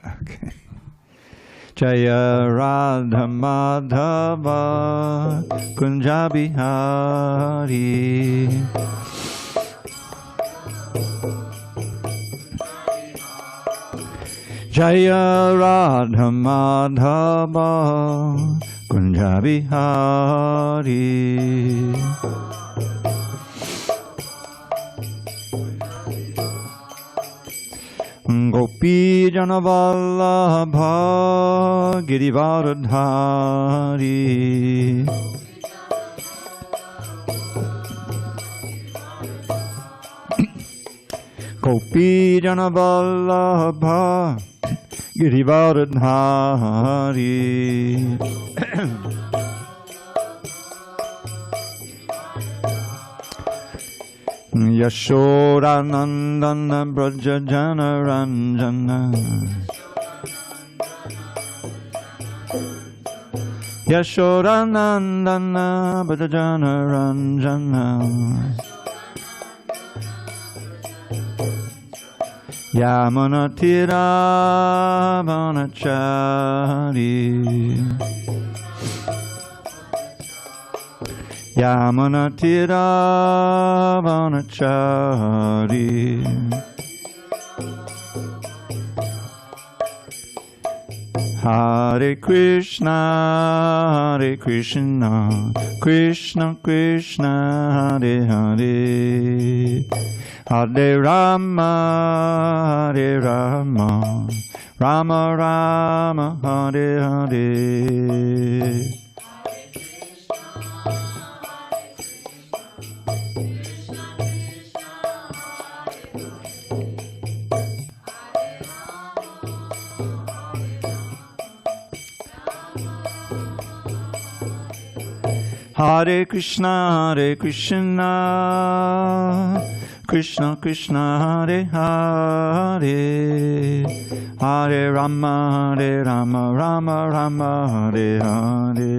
Okay. Jaya Radha Madhava Kunja Bihari. Jaya Radha Madhava Kunja Bihari. Gopi Janavallabha Girivaradhari. Gopi Janavallabha Girivaradhari. Yashodanandana Braja Jana Ranjana. Yashodanandana Braja Jana Ranjana. Yamana Tira Vanachari. Yamana Tira Vanachari. Hare Krishna, Hare Krishna, Krishna Krishna, Hare Hare, Hare Rama, Hare Rama, Rama Rama, Hare Hare. Hare Krishna, Hare Krishna, Krishna Krishna, Hare Hare, Hare Rama, Hare Rama, Rama Rama, Hare Hare.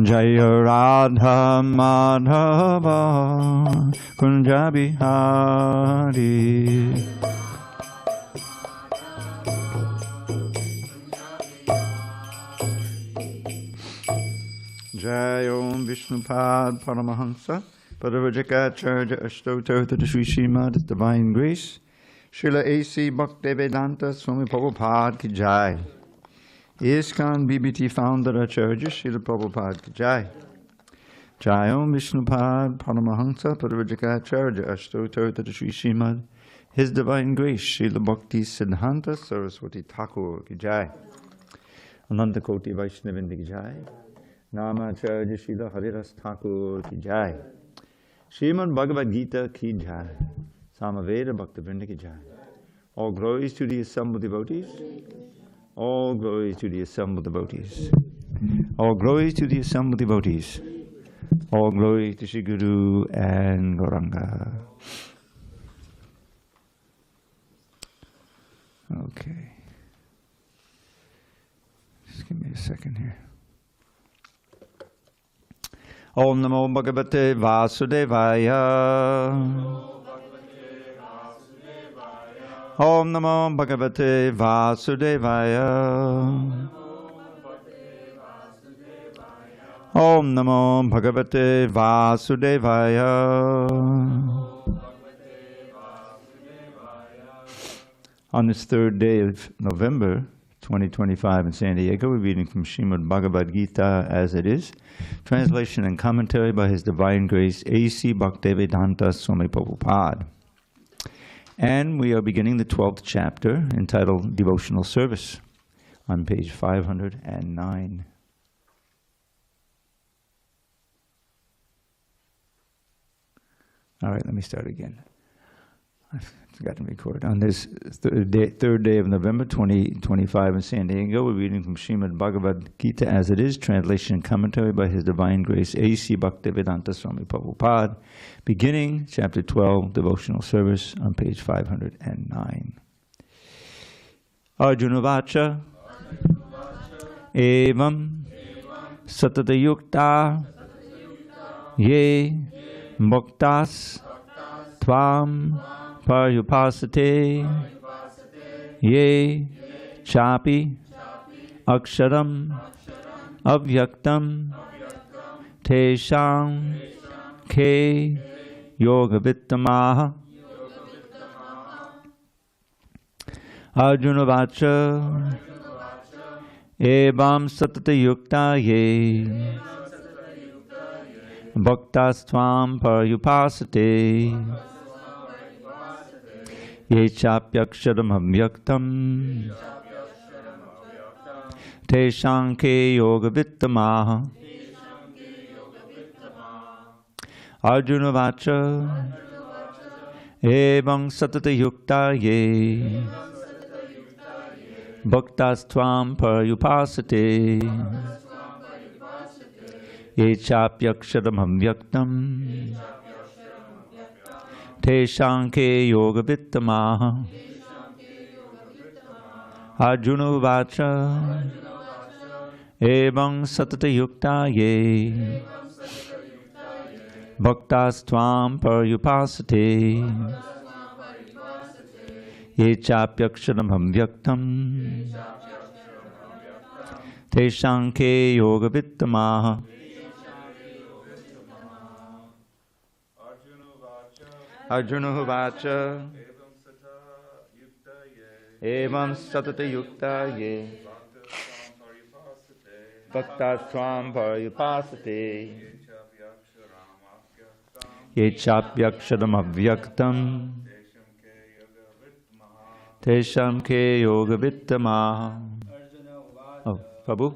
Jaya Radha Madhava Kunja Bihari. Jaya Om Vishnupad Paramahansa Padavajaka Ashtotar to the Srimad Divine Grace Srila A.C. Bhaktivedanta Swami Prabhupada Ki Jai. ISKCON BBT founder Acharya Srila Prabhupada Ki Jai. Jai Om Vishnupad Paramahansa Padavajaka Ashtotar to the Srimad His Divine Grace Srila Bhakti Siddhanta Saraswati Thakur Ki Jai. Ananta Koti Vaishnavindi Ki Jai. Nama Acharya Srila Haridas Thakur Ki Jai. Srimad Bhagavad Gita Ki Jai. Samaveda Bhaktivinoda Ki Jai. All glories to the assembled devotees. All glories to the assembled devotees. All glories to the assembled devotees. All glory to Shri Guru and Gauranga. Okay. Just give me a second here. Om Namo Bhagavate Vasudevaya. Om Namo Bhagavate Vasudevaya. Om Namo Bhagavate Vasudevaya. On this third day of November 2025 in San Diego, we're reading from Srimad Bhagavad Gita as it is, translation and commentary by His Divine Grace A.C. Bhaktivedanta Swami Prabhupada. And we are beginning the 12th chapter entitled Devotional Service on page 509. All right, let me start again. I forgot to record. On this third day of November 2025 in San Diego, we're reading from Srimad Bhagavad Gita as it is, translation and commentary by His Divine Grace A.C. Bhaktivedanta Swami Prabhupada, beginning chapter 12, Devotional Service on page 509. Arjuna Vacha Evam Satata Yukta Ye Muktas Tvam Paryupasate Ye Chapi Aksharam Avyaktam Tesham Ke Yoga Vittamaha. Arjuna Vacha Evam Satata Yukta Ye Bhaktas Tvam Paryupasate Ye Chapyaksharam Avyaktam Tesham Ke Yoga Vittamaha. Arjuna Vacha Evam Satata Yukta Ye Bhaktas Tvam Paryupasate Ye Chapyaksharam Avyaktam Tesham Ke Yoga Vittamaha. Arjuna Vacha Evam Satata Yukta Ye Bhaktas Tvam Paryupasate Ye Chapyaksharam Avyaktam Tesham Ke Yoga Vittamaha. Arjuna Vacha Evam Satata Yukta Ye Bhaktas Tvam Paryupasate Ye Chapyaksharam Avyaktam Tesham Ke Yoga Vittamaha. Oh, Prabhu?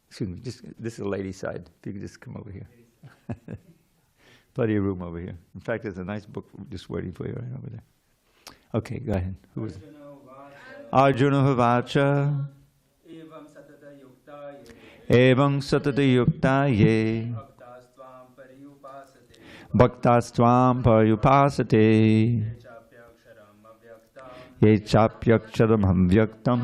Excuse me, this is the lady side. If you could just come over here. Plenty of room over here. In fact, there's a nice book just waiting for you right over there. Okay, go ahead. Who is it? Arjuna Vacha Evam Satata Yukta Ye Bhaktas Tvam Paryupasate Ye Chapyaksharam Avyaktam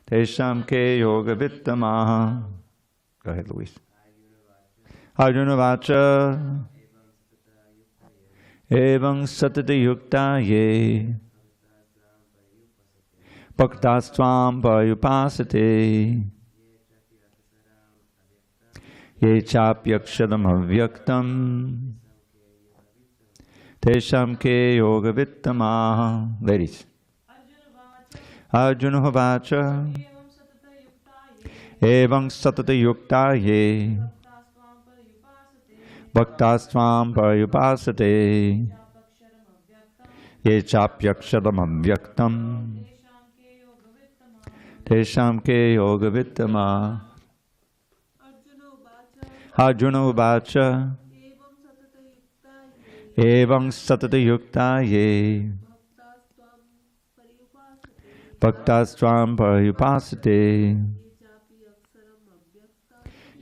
Tesham Ke Yoga Vittamaha. Go ahead, Luis. Arjuna Vacha Evam Satata Yukta Ye Bhaktas Tvam Paryupasate Ye Chapyaksharam Avyaktam Tesham Ke Yoga Vittamaha. Ladies. Arjuna Vacha Evam Satata Yukta Ye Bhaktas Tvam Paryupasate Ye Chapyaksharam Avyaktam Tesham Ke Yoga Vittamaha. Arjuna Vacha Evam Satata Yukta Ye Bhaktas Tvam Paryupasate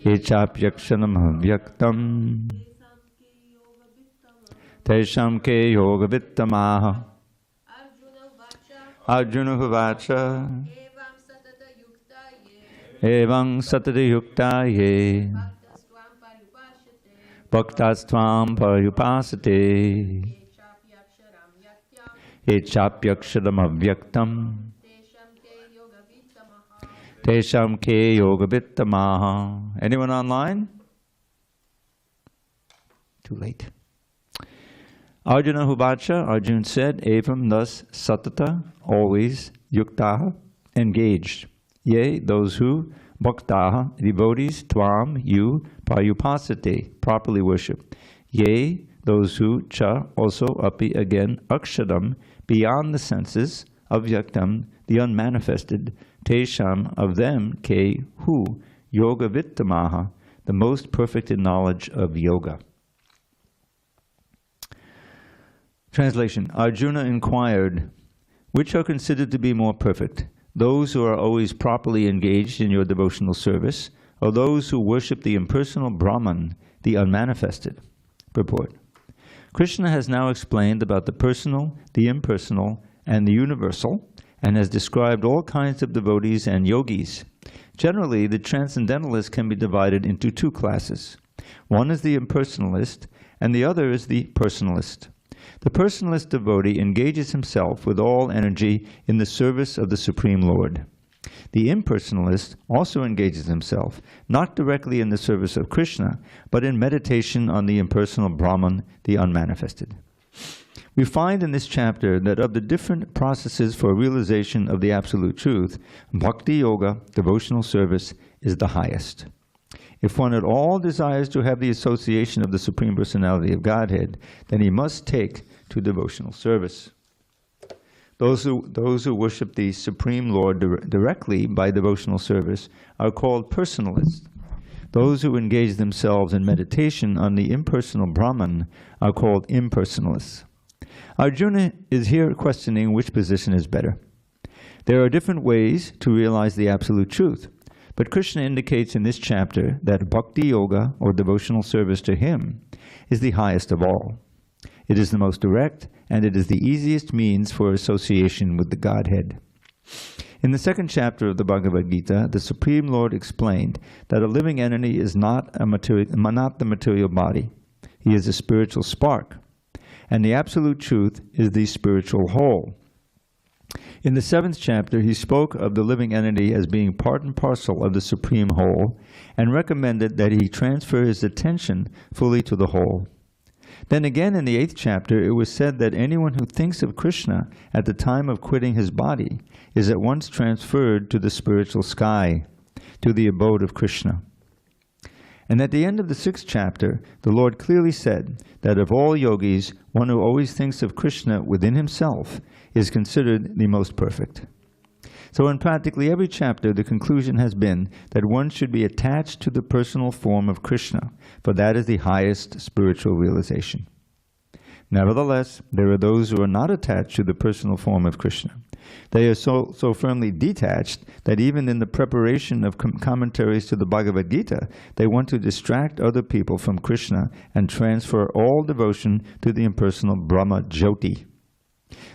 Ye Chapyaksharam Avyaktam Tesham Ke Yoga Vittamaha. Arjuna Vacha Evam Satata Yukta Ye Bhaktas Tvam Paryupasate Ye Chapyaksharam Avyaktam Tesham Ke Yoga Vittamaha. Anyone online? Too late. Arjuna Vacha, Arjuna said, Evam, thus Satata, always, Yuktaha, engaged. Yea, those who, Bhaktaha, devotees, Tvam, you, Paryupasate, properly worship. Yea, those who, Cha, also, Api, again, Aksharam, beyond the senses, Avyaktam, the unmanifested, Tesham, of them, Ke, who, Yoga Vittamaha, the most perfect in knowledge of yoga. Translation. Arjuna inquired, which are considered to be more perfect, those who are always properly engaged in your devotional service, or those who worship the impersonal Brahman, the unmanifested? Purport. Krishna has now explained about the personal, the impersonal, and the universal, and has described all kinds of devotees and yogis. Generally, the transcendentalists can be divided into two classes. One is the impersonalist, and the other is the personalist. The personalist devotee engages himself with all energy in the service of the Supreme Lord. The impersonalist also engages himself, not directly in the service of Krishna, but in meditation on the impersonal Brahman, the unmanifested. We find in this chapter that of the different processes for realization of the Absolute Truth, Bhakti Yoga, devotional service, is the highest. If one at all desires to have the association of the Supreme Personality of Godhead, then he must take to devotional service. Those who worship the Supreme Lord directly by devotional service are called personalists. Those who engage themselves in meditation on the impersonal Brahman are called impersonalists. Arjuna is here questioning which position is better. There are different ways to realize the Absolute Truth, but Krishna indicates in this chapter that Bhakti Yoga, or devotional service to him, is the highest of all. It is the most direct, and it is the easiest means for association with the Godhead. In the second chapter of the Bhagavad Gita, the Supreme Lord explained that a living entity is not the material body. He is a spiritual spark, and the Absolute Truth is the spiritual whole. In the seventh chapter, he spoke of the living entity as being part and parcel of the Supreme Whole, and recommended that he transfer his attention fully to the whole. Then again in the eighth chapter, it was said that anyone who thinks of Krishna at the time of quitting his body is at once transferred to the spiritual sky, to the abode of Krishna. And at the end of the sixth chapter, the Lord clearly said that of all yogis, one who always thinks of Krishna within himself is considered the most perfect. So in practically every chapter, the conclusion has been that one should be attached to the personal form of Krishna, for that is the highest spiritual realization. Nevertheless, there are those who are not attached to the personal form of Krishna. They are so firmly detached that even in the preparation of commentaries to the Bhagavad Gita, they want to distract other people from Krishna and transfer all devotion to the impersonal Brahma Jyoti.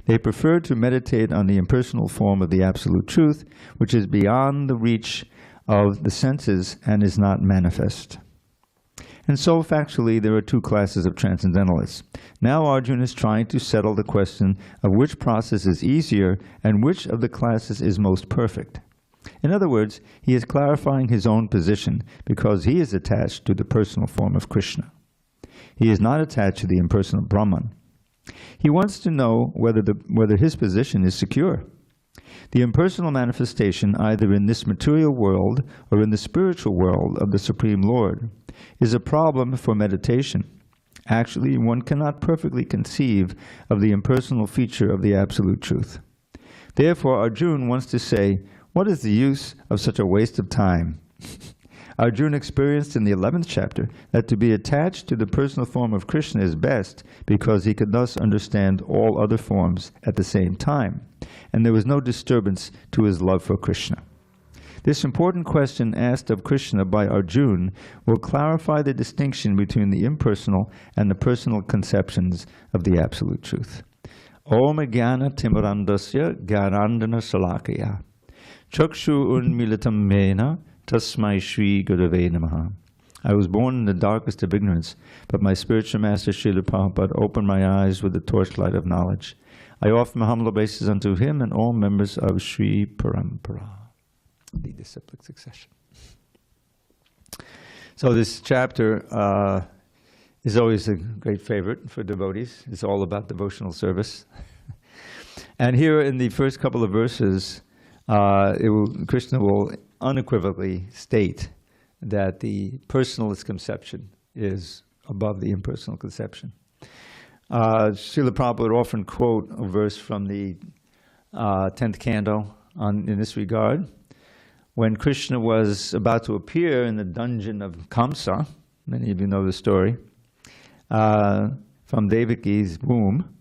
They prefer to meditate on the impersonal form of the Absolute Truth, which is beyond the reach of the senses and is not manifest. And so, factually, there are two classes of transcendentalists. Now Arjuna is trying to settle the question of which process is easier and which of the classes is most perfect. In other words, he is clarifying his own position because he is attached to the personal form of Krishna. He is not attached to the impersonal Brahman. He wants to know whether his position is secure. The impersonal manifestation, either in this material world or in the spiritual world of the Supreme Lord, is a problem for meditation. Actually, one cannot perfectly conceive of the impersonal feature of the Absolute Truth. Therefore, Arjuna wants to say, what is the use of such a waste of time? Arjuna experienced in the 11th chapter that to be attached to the personal form of Krishna is best because he could thus understand all other forms at the same time, and there was no disturbance to his love for Krishna. This important question asked of Krishna by Arjuna will clarify the distinction between the impersonal and the personal conceptions of the Absolute Truth. Om Jnana Timurandasya Jnanandana Salakaya Chakshu Unmilitam Mena Tasmai Shri Gurave Namaha. I was born in the darkest of ignorance, but my spiritual master Srila Prabhupada opened my eyes with the torchlight of knowledge. I offer my humble obeisance unto him and all members of Sri Parampara, the disciplic succession. So this chapter is always a great favorite for devotees. It's all about devotional service. And here in the first couple of verses, Krishna will unequivocally state that the personalist conception is above the impersonal conception. Srila Prabhupada would often quote a verse from the 10th canto in this regard. When Krishna was about to appear in the dungeon of Kamsa, many of you know the story, from Devaki's womb,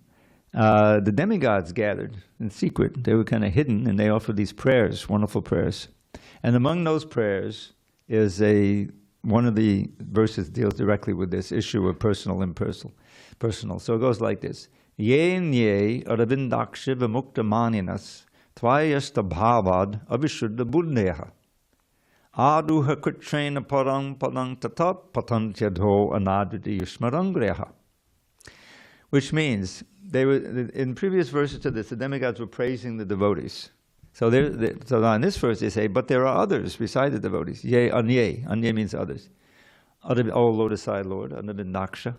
the demigods gathered in secret. They were kind of hidden, and they offered these prayers, wonderful prayers. And among those prayers is one of the verses deals directly with this issue of personal, impersonal. So it goes like this. Ye aravindaksha vimukta maninas tvayasta bhavad avishuddha buddheha. Aduha kutrena parang padang tatat patantyadho anadviti yushmarangreha. Which means, in previous verses to this, the demigods were praising the devotees. So now in this verse they say, but there are others beside the devotees. Ye, anye. Anye means others. O lotus-eyed Lord, Anavindaksha,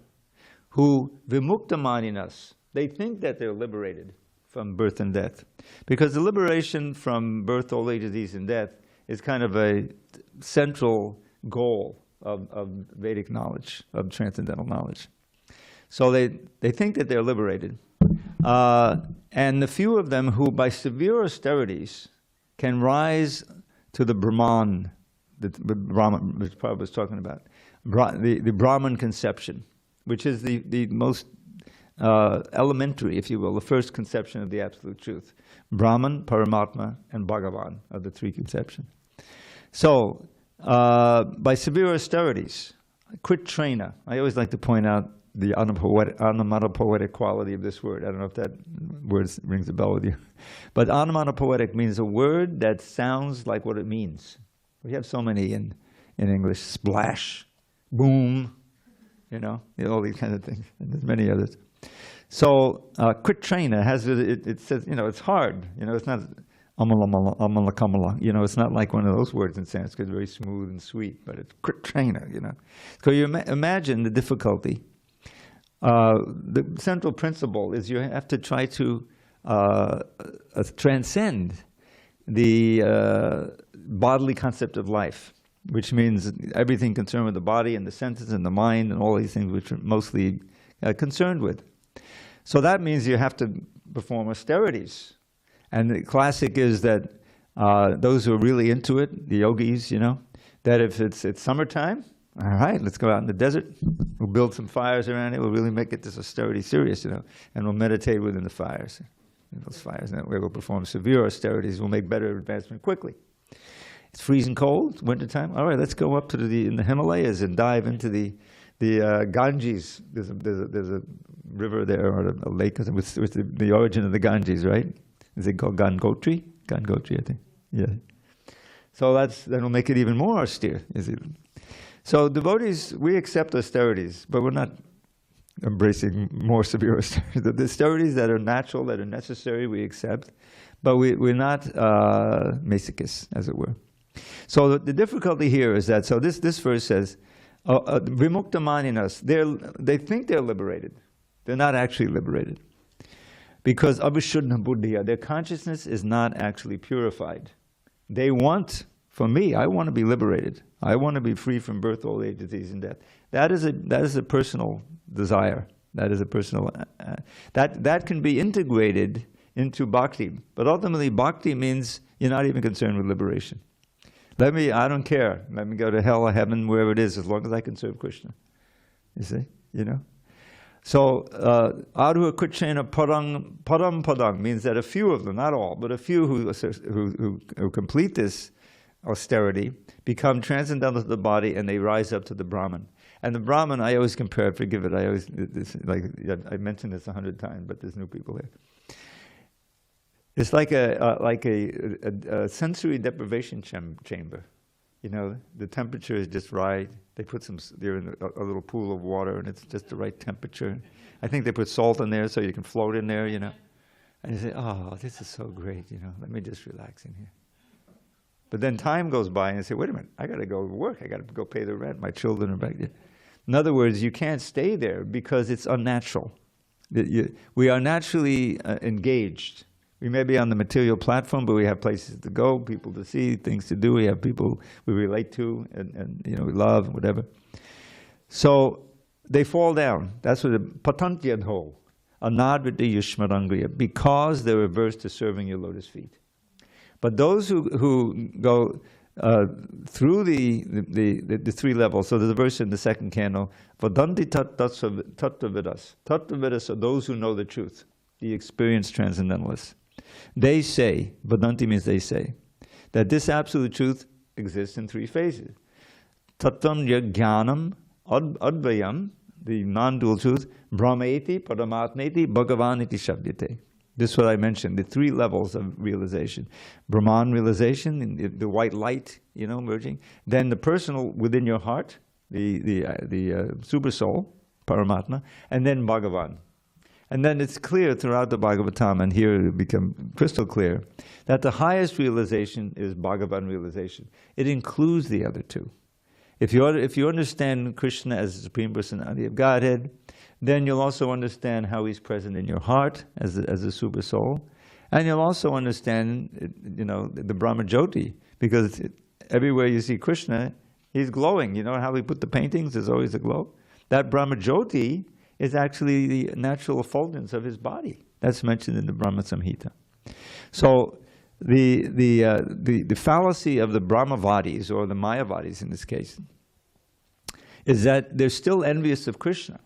who vimuktamaninas. They think that they're liberated from birth and death. Because the liberation from birth, old age, disease, and death is kind of a central goal of Vedic knowledge, of transcendental knowledge. So they think that they're liberated. And the few of them who, by severe austerities, can rise to the Brahman, the Brahman, which Prabhupada was talking about, the Brahman conception, which is the most elementary, if you will, the first conception of the Absolute Truth. Brahman, Paramatma, and Bhagavan are the three conceptions. So, by severe austerities, quit traina. I always like to point out the onomatopoetic quality of this word. I don't know if that word rings a bell with you. But onomatopoetic means a word that sounds like what it means. We have so many in English. Splash, boom, all these kind of things. And there's many others. So, quit traina has, it says, it's hard. It's not amala kamala. It's not like one of those words in Sanskrit, very smooth and sweet, but it's quit traina, So you imagine the difficulty. The central principle is you have to try to transcend the bodily concept of life, which means everything concerned with the body and the senses and the mind and all these things which are mostly concerned with. So that means you have to perform austerities. And the classic is that those who are really into it, the yogis, that if it's summertime, all right, let's go out in the desert. We'll build some fires around it. We'll really make it this austerity serious, and we'll meditate within the fires. Those fires, and that way we'll perform severe austerities. We'll make better advancement quickly. It's freezing cold, wintertime. All right, let's go up to in the Himalayas and dive into the Ganges. There's a river there, or a lake with the origin of the Ganges, right? Is it called Gangotri? Gangotri, I think. Yeah. So then we'll make it even more austere. So devotees, we accept austerities, but we're not embracing more severe austerities. The austerities that are natural, that are necessary, we accept, but we're not masochists, as it were. So the difficulty here is that, so this verse says, vimuktamaninas, they think they're liberated. They're not actually liberated. Because avishuddha buddhiya, their consciousness is not actually purified. They want, for me, I want to be liberated. I want to be free from birth, old age, disease, and death. That is a personal desire. That is a personal, that can be integrated into bhakti. But ultimately, bhakti means you're not even concerned with liberation. I don't care. Let me go to hell or heaven, wherever it is, as long as I can serve Krishna. You see, So, adhuha kuchena padam means that a few of them, not all, but a few who complete this austerity become transcendental to the body, and they rise up to the Brahman. And the Brahman, I always compare, forgive it, I mentioned this 100 times, but there's new people here. It's like a sensory deprivation chamber. The temperature is just right. They put they're in a little pool of water, and it's just the right temperature. I think they put salt in there so you can float in there, And you say, oh, this is so great, let me just relax in here. But then time goes by, and you say, wait a minute, I got to go to work. I got to go pay the rent. My children are back there. In other words, you can't stay there because it's unnatural. We are naturally engaged. We may be on the material platform, but we have places to go, people to see, things to do. We have people we relate to and we love, whatever. So they fall down. That's what the patantyadho, anadviti yushmarangriya, because they're averse to serving your lotus feet. But those who go through the three levels, so there's a verse in the second canto, vadanti tattvavidas. Tattvavidas are those who know the truth, the experienced transcendentalists. They say, vadanti means they say, that this absolute truth exists in three phases. Tattva jnanam advayam the non-dual truth, Brahmaeti, Paramatmeti, Bhagavaniti Shabdite. This is what I mentioned, the 3 levels of realization. Brahman realization, the white light, merging. Then the personal within your heart, the super soul, Paramatma, and then Bhagavan. And then it's clear throughout the Bhagavatam, and here it becomes crystal clear, that the highest realization is Bhagavan realization. It includes the other 2. If you understand Krishna as the Supreme Personality of Godhead, then you'll also understand how he's present in your heart as a super soul. And you'll also understand, the Brahma Jyoti, because everywhere you see Krishna, he's glowing. You know how we put the paintings? There's always a glow. That Brahma Jyoti is actually the natural effulgence of his body. That's mentioned in the Brahma Samhita. So the fallacy of the Brahmavadis, or the Mayavadis in this case, is that they're still envious of Krishna.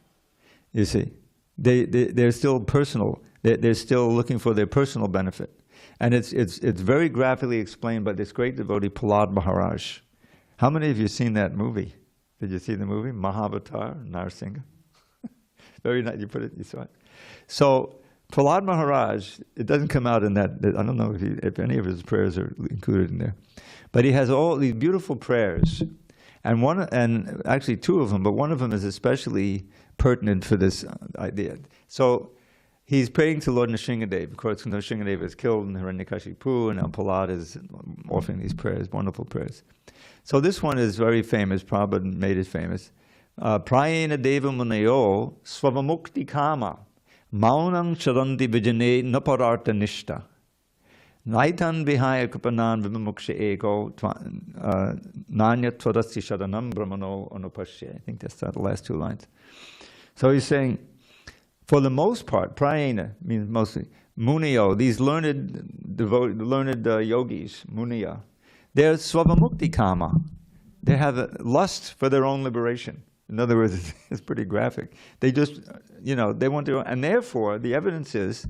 You see, they're still personal. They're still looking for their personal benefit, and it's very graphically explained by this great devotee Prahlad Maharaj. How many of you seen that movie? Did you see the movie Mahavatar Narsingha? Very nice. You saw it. So Prahlad Maharaj, it doesn't come out in that. I don't know if any of his prayers are included in there, but he has all these beautiful prayers, and actually 2 of them, but one of them is especially pertinent for this idea. So he's praying to Lord Nrsingadev. Of course, Nrsingadev is killed in Hiranyakashipu, and now Prahlad is offering these prayers, wonderful prayers. So this one is very famous. Prabhupada made it famous. Prayena deva munayo svavamukti kama maunam charanti vijane napararta nishta naitan vihaya kripanan vimuksha ego nanya tvarasi sharanam brahmano anupashya. I think that's the last 2 lines. So he's saying, for the most part, prayena means mostly, muniyo, these learned yogis, muniya, they're svavamukti kama. They have a lust for their own liberation. In other words, it's pretty graphic. They just, they want to, and therefore the evidence is,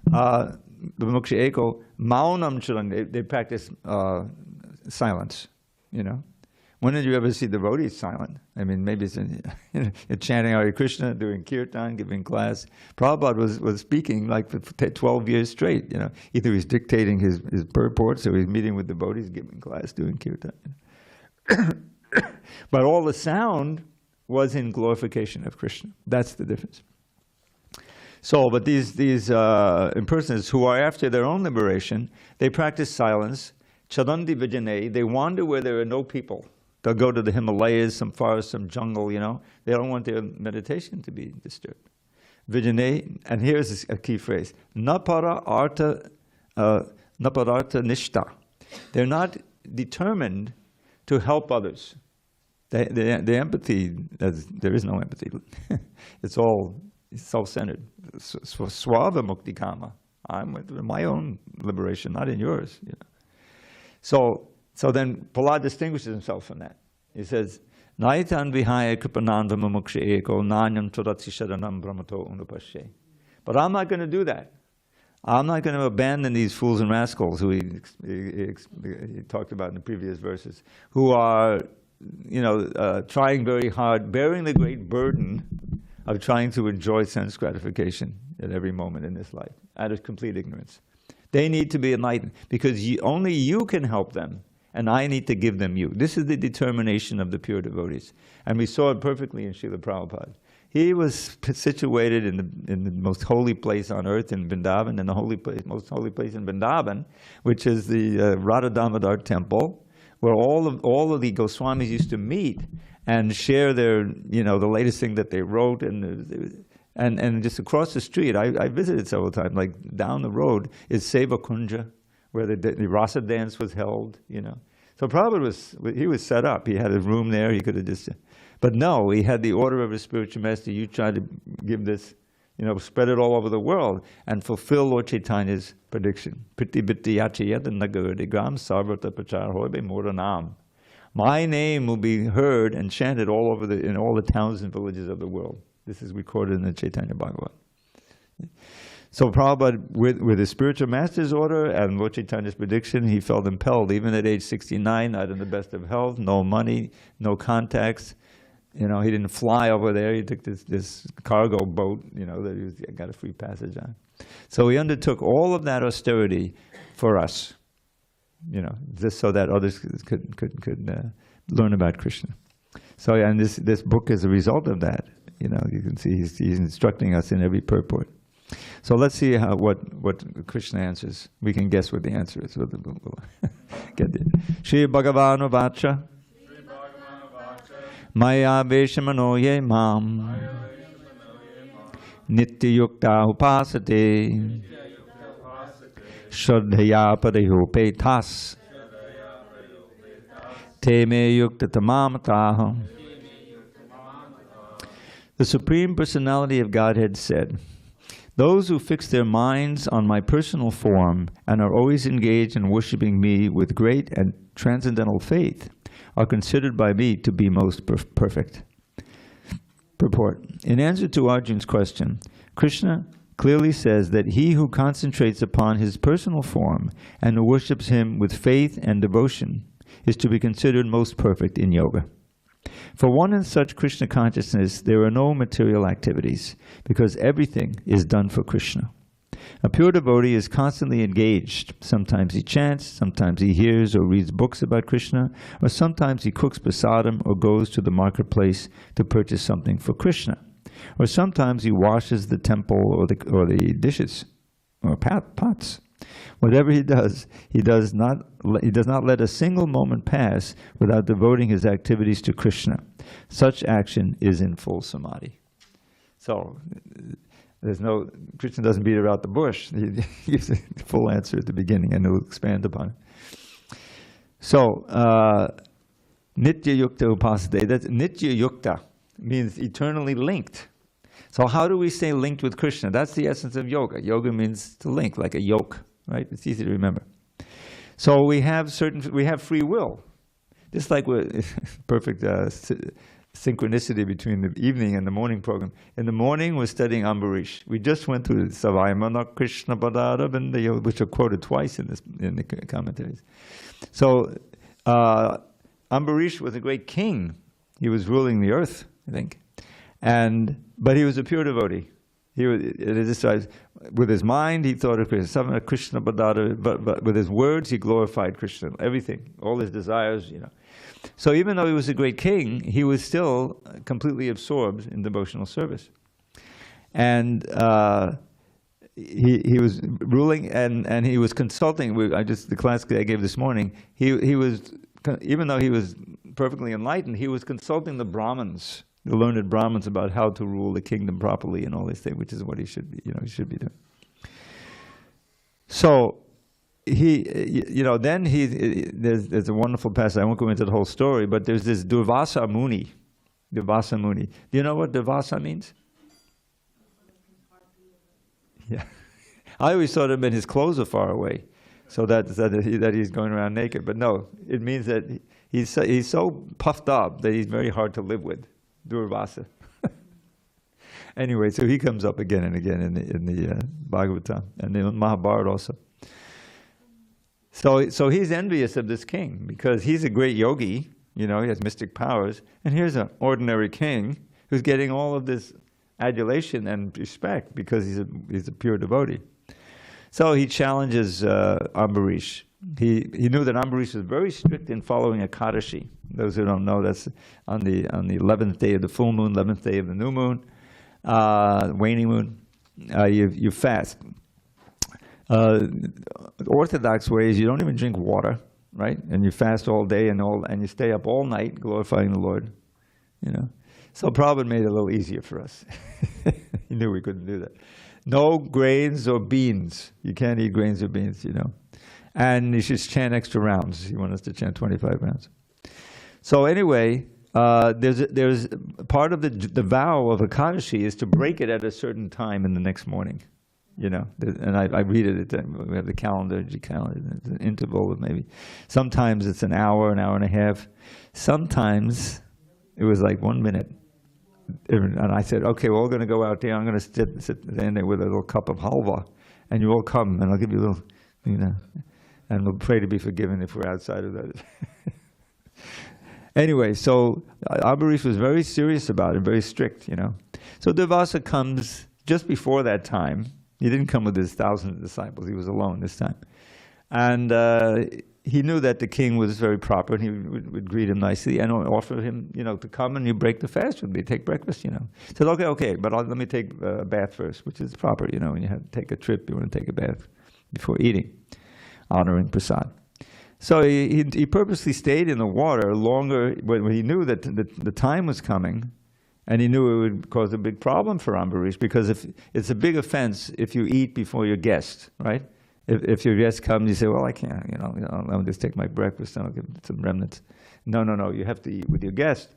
Vimuksha Eko, Maunam Charan, they practice silence, When did you ever see devotees silent? I mean, maybe it's chanting Hare Krishna, doing kirtan, giving class. Prabhupada was speaking like for 12 years straight, Either he's dictating his purports, or he's meeting with devotees, giving class, doing kirtan. But all the sound was in glorification of Krishna. That's the difference. So, but these impersonalists who are after their own liberation, they practice silence. Charandi Vijane, they wander where there are no people. They'll go to the Himalayas, some forest, some jungle, They don't want their meditation to be disturbed. Vijane, and here's a key phrase, Napara arta nishta. They're not determined to help others. The empathy, there is no empathy. It's all self-centered. Swava mukti kama. I'm with my own liberation, not in yours. So then Prahlad distinguishes himself from that. He says, Naitan vihaya kripananda mumuksha eko nanyam turatsi sharanam brahmato unupashe. But I'm not going to do that. I'm not going to abandon these fools and rascals who he talked about in the previous verses, who are, trying very hard, bearing the great burden of trying to enjoy sense gratification at every moment in this life, out of complete ignorance. They need to be enlightened, because only you can help them, and I need to give them you. This is the determination of the pure devotees. And we saw it perfectly in Srila Prabhupada. He was situated in the most holy place on earth in Vrindavan, and the most holy place in Vrindavan, which is the Radha Damodar temple, where all of the Goswamis used to meet and share their, the latest thing that they wrote, and just across the street, I visited several times, like down the road is Seva Kunja, where the Rasa dance was held, So Prabhupada he was set up. He had a room there. He could have just, but no, he had the order of his spiritual master. You try to give this, spread it all over the world and fulfill Lord Chaitanya's prediction. Priti bitti yachayat nagarigram sarvata prachar hoibe moranam. My name will be heard and chanted all over in all the towns and villages of the world. This is recorded in the Chaitanya Bhagavat. So Prabhupada, with his spiritual master's order and Lord Chaitanya's prediction, he felt impelled, even at age 69, not in the best of health, no money, no contacts, You know, he didn't fly over there. He took this cargo boat, you know, that he got a free passage on. So he undertook all of that austerity for us, you know, just so that others could learn about Krishna. So, and this book is a result of that. You know, you can see he's instructing us in every purport. So let's see what Krishna answers. We can guess what the answer is. We'll get it. Shri Bhagavanu Vacha Maya Veshamanoye Mam Nitya Yukta Upasate Shraddhaya Padayopetas Te Me Yukta Tamamataha. The Supreme Personality of Godhead said, "Those who fix their minds on my personal form and are always engaged in worshiping me with great and transcendental faith are considered by me to be most perfect." Purport. In answer to Arjun's question, Krishna clearly says that he who concentrates upon his personal form and who worships him with faith and devotion is to be considered most perfect in yoga. For one in such Krishna consciousness, there are no material activities, because everything is done for Krishna. A pure devotee is constantly engaged. Sometimes he chants, sometimes he hears or reads books about Krishna, or sometimes he cooks prasadam or goes to the marketplace to purchase something for Krishna. Or sometimes he washes the temple or the dishes or pots. Whatever he does not let a single moment pass without devoting his activities to Krishna. Such action is in full samadhi. So, Krishna doesn't beat around the bush. He gives a full answer at the beginning, and he'll expand upon it. So, Nitya Yukta Upasade, that's Nitya Yukta, means eternally linked. So how do we stay linked with Krishna? That's the essence of yoga. Yoga means to link, like a yoke, right? It's easy to remember. So we have free will. Just like perfect synchronicity between the evening and the morning program. In the morning, we're studying Ambarish. We just went through Savaimana Krishna Padara, which are quoted twice in the commentaries. So Ambarish was a great king. He was ruling the earth, I think. But he was a pure devotee. With his mind, he thought of Krishna, but with his words, he glorified Krishna. Everything, all his desires, you know. So even though he was a great king, he was still completely absorbed in devotional service. And he was ruling, and he was consulting. The class I gave this morning, he was, even though he was perfectly enlightened, he was consulting the Brahmins, the learned Brahmins, about how to rule the kingdom properly and all these things, which is what he should be doing. So there's a wonderful passage. I won't go into the whole story, but there's this Durvasa Muni. Do you know what Durvasa means? Yeah, I always thought it meant his clothes are far away, so that he's going around naked. But no, it means that he's so puffed up that he's very hard to live with. Durvasa. Anyway, so he comes up again and again in the Bhagavad Gita and the Mahabharata also. So he's envious of this king because he's a great yogi, he has mystic powers, and here's an ordinary king who's getting all of this adulation and respect because he's a pure devotee. So he challenges Ambarish. He knew that Ambarish was very strict in following Ekadashi. Those who don't know, that's on the 11th day of the full moon, 11th day of the new moon, waning moon. You fast. Orthodox way is you don't even drink water, right? And you fast all day and you stay up all night glorifying the Lord. So Prabhupada made it a little easier for us. He knew we couldn't do that. No grains or beans. You can't eat grains or beans, And you should chant extra rounds. He wanted us to chant 25 rounds. So anyway, there's part of the vow of Ekadashi is to break it at a certain time in the next morning. And I read it. We have the calendar, HG calendar. It's an interval of maybe. Sometimes it's an hour and a half. Sometimes it was like 1 minute. And I said, okay, we're all going to go out there. I'm going to sit there with a little cup of halva, and you all come, and I'll give you a little, and we'll pray to be forgiven if we're outside of that. Anyway, so Ambarish was very serious about it, very strict, you know. So Durvasa comes just before that time. He didn't come with his thousands of disciples. He was alone this time. And he knew that the king was very proper, and he would greet him nicely and offer him, you know, to come and you break the fast with me, take breakfast, you know. He said, okay, but let me take a bath first, which is proper, you know, when you have to take a trip, you want to take a bath before eating, honoring prasad. So he purposely stayed in the water longer when he knew that the time was coming, and he knew it would cause a big problem for Ambarish, because if it's a big offense if you eat before your guest, right? If your guest comes, you say, well, I can't, you know, I'll just take my breakfast and I'll give some remnants. No, you have to eat with your guest.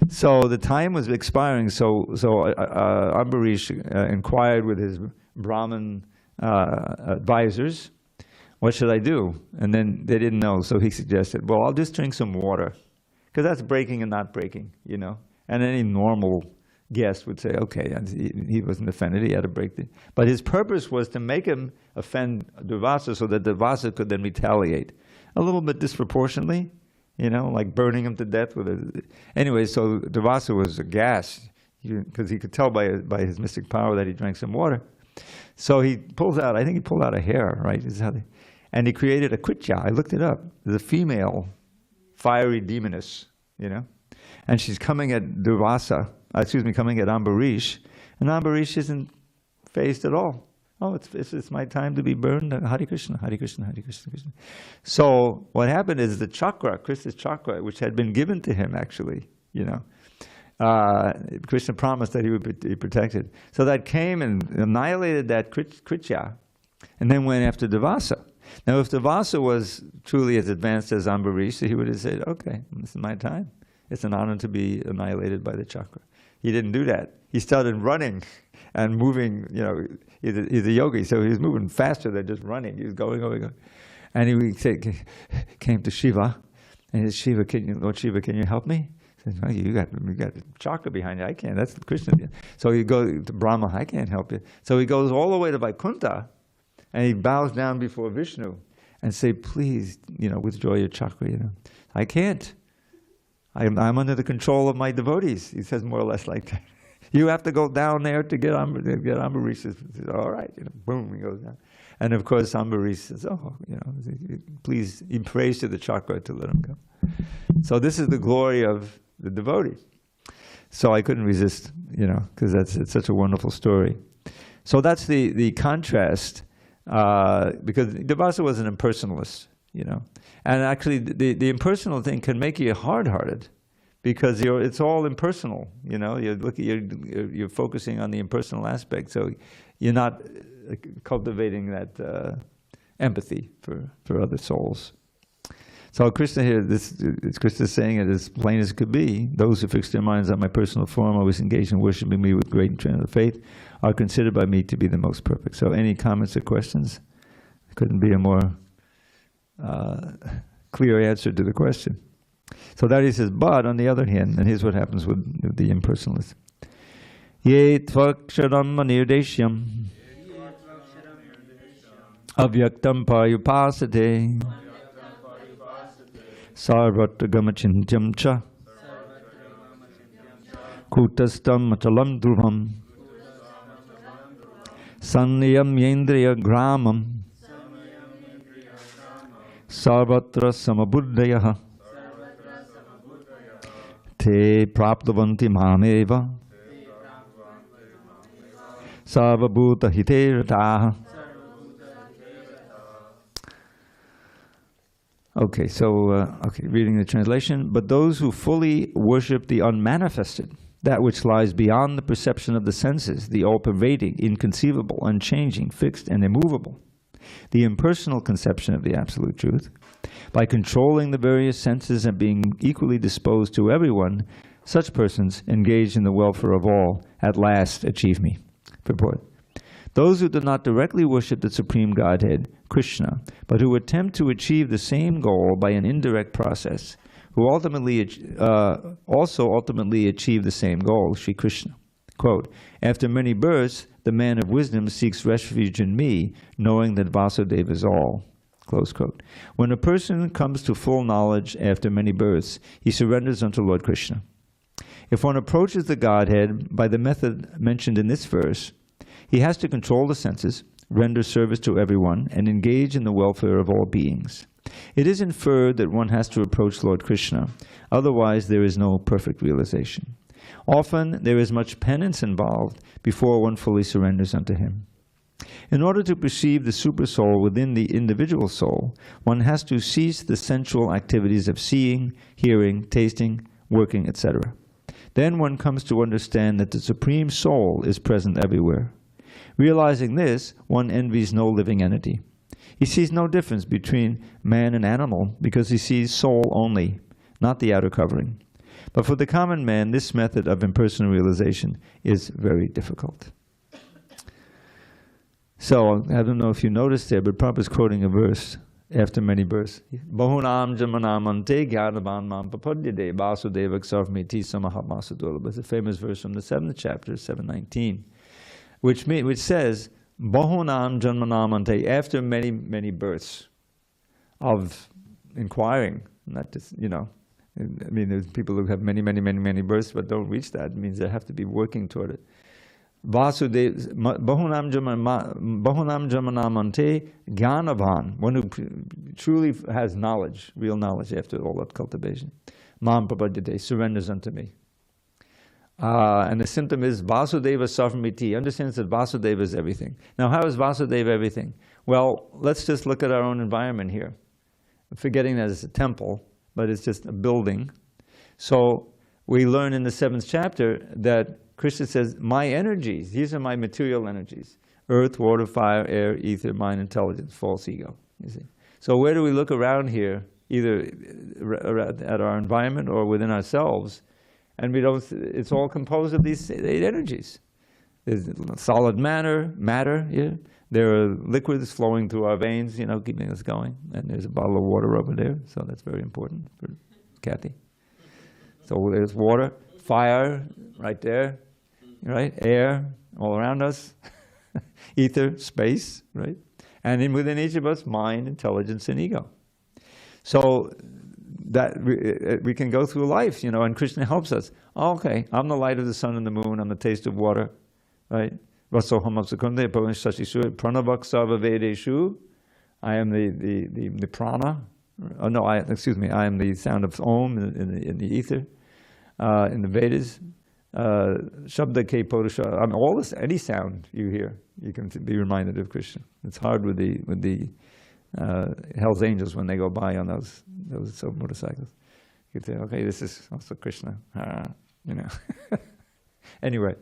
So the time was expiring, so Ambarish inquired with his Brahmin advisors, what should I do? And then they didn't know, so he suggested, well, I'll just drink some water, because that's breaking and not breaking, you know. And any normal guest would say, okay, and he wasn't offended, he had to break the... But his purpose was to make him offend Durvasa so that Durvasa could then retaliate. A little bit disproportionately, you know, like burning him to death with a... Anyway, so Durvasa was aghast, because he could tell by his mystic power that he drank some water. So he pulls out, I think he pulled out a hair, right? And he created a Kritya. I looked it up. There's a female fiery demoness, you know? And she's coming at coming at Ambarish, and Ambarish isn't phased at all. Oh, it's my time to be burned. Hare Krishna, Hare Krishna, Hare Krishna, Krishna. So what happened is the chakra, Krishna's chakra, which had been given to him actually, you know, Krishna promised that he would be protected. So that came and annihilated that Kritya, and then went after Durvasa. Now, if Durvasa was truly as advanced as Ambarish, he would have said, okay, this is my time. It's an honor to be annihilated by the chakra. He didn't do that. He started running and moving, you know, he's a yogi, so he was moving faster than just running. He was going. And he came to Shiva, and he said, Lord Shiva, can you help me? He said, oh, you got the chakra behind you. I can't. That's Krishna. So he goes to Brahma, I can't help you. So he goes all the way to Vaikuntha, and he bows down before Vishnu and say, please, you know, withdraw your chakra, you know. I can't. I'm under the control of my devotees. He says more or less like that. You have to go down there to get Ambarish. Says, all right, you know, boom, he goes down. And of course, Ambarish says, oh, you know, please, he prays to the chakra to let him go. So this is the glory of the devotee. So I couldn't resist, you know, because it's such a wonderful story. So that's the contrast, because Durvasa was an impersonalist, you know. And actually, the impersonal thing can make you hard-hearted, because it's all impersonal. You know, you're focusing on the impersonal aspect, so you're not cultivating that empathy for other souls. So Krishna here, Krishna is saying it as plain as it could be. Those who fix their minds on my personal form, always engaged in worshiping me with great trend of faith, are considered by me to be the most perfect. So any comments or questions? Couldn't be a more clear answer to the question. So that he says, but on the other hand, and here's what happens with the impersonalists. Ye tvaksharam anirdeshyam avyaktam payupasate sarvatra gamachintyam cha kutastam achalam dhruvam sanniyam yendriya gramam sarvatra samabuddhayaha te praptavanti mameva sarvabhuta hiterataha. Okay, so reading the translation. But those who fully worship the unmanifested, that which lies beyond the perception of the senses, the all-pervading, inconceivable, unchanging, fixed, and immovable, the impersonal conception of the absolute truth, by controlling the various senses and being equally disposed to everyone, such persons, engaged in the welfare of all, at last achieve me. Purport. Those who do not directly worship the Supreme Godhead, Krishna, but who attempt to achieve the same goal by an indirect process, who ultimately also achieve the same goal, Sri Krishna. Quote, after many births, the man of wisdom seeks refuge in me, knowing that Vasudeva is all. Close quote. When a person comes to full knowledge after many births, he surrenders unto Lord Krishna. If one approaches the Godhead by the method mentioned in this verse, he has to control the senses, render service to everyone, and engage in the welfare of all beings. It is inferred that one has to approach Lord Krishna, otherwise there is no perfect realization. Often there is much penance involved before one fully surrenders unto him. In order to perceive the supersoul within the individual soul, one has to cease the sensual activities of seeing, hearing, tasting, working, etc. Then one comes to understand that the Supreme Soul is present everywhere. Realizing this, one envies no living entity. He sees no difference between man and animal because he sees soul only, not the outer covering. But for the common man, this method of impersonal realization is very difficult. So, I don't know if you noticed there, but Prabhupada's quoting a verse after many births. Bahunam jamanamante gyanavan mam papadyade vasudeva ksarvmiti samahatmasudurlabha. It's a famous verse from the 7th chapter, 719, which says, Bahunam janmanamante, after many, many births of inquiring, not just, I mean, there's people who have many, many, many, many births but don't reach that. It means they have to be working toward it. Vasudeva, Bahunam Jamanamante Gyanavan, one who truly has knowledge, real knowledge after all that cultivation. Mam Papadyate, surrenders unto me. And the symptom is Vasudeva Sarvamiti, understands that Vasudeva is everything. Now, how is Vasudeva everything? Well, let's just look at our own environment here. Forgetting that it's a temple, but it's just a building. So we learn in the 7th chapter that Krishna says, my energies, these are my material energies. Earth, water, fire, air, ether, mind, intelligence, false ego. You see. So where do we look around here, either at our environment or within ourselves, and we don't, it's all composed of these 8 energies. There's solid matter, yeah. There are liquids flowing through our veins, keeping us going. And there's a bottle of water over there, so that's very important for Kathy. So there's water, fire, right there, right? Air, all around us. Ether, space, right? And within each of us, mind, intelligence, and ego. So that we can go through life, and Krishna helps us. Oh, okay, I'm the light of the sun and the moon, I'm the taste of water, right? Rasoham Sekunde, Pranavak Sarva Vedeshu. I am the prana. Oh no, I am the sound of Om in the ether, in the Vedas. Shabda Ke Purusha. I mean, all this, any sound you hear, you can be reminded of Krishna. It's hard with the Hell's Angels when they go by on those motorcycles. You say, okay, this is also Krishna. Anyway.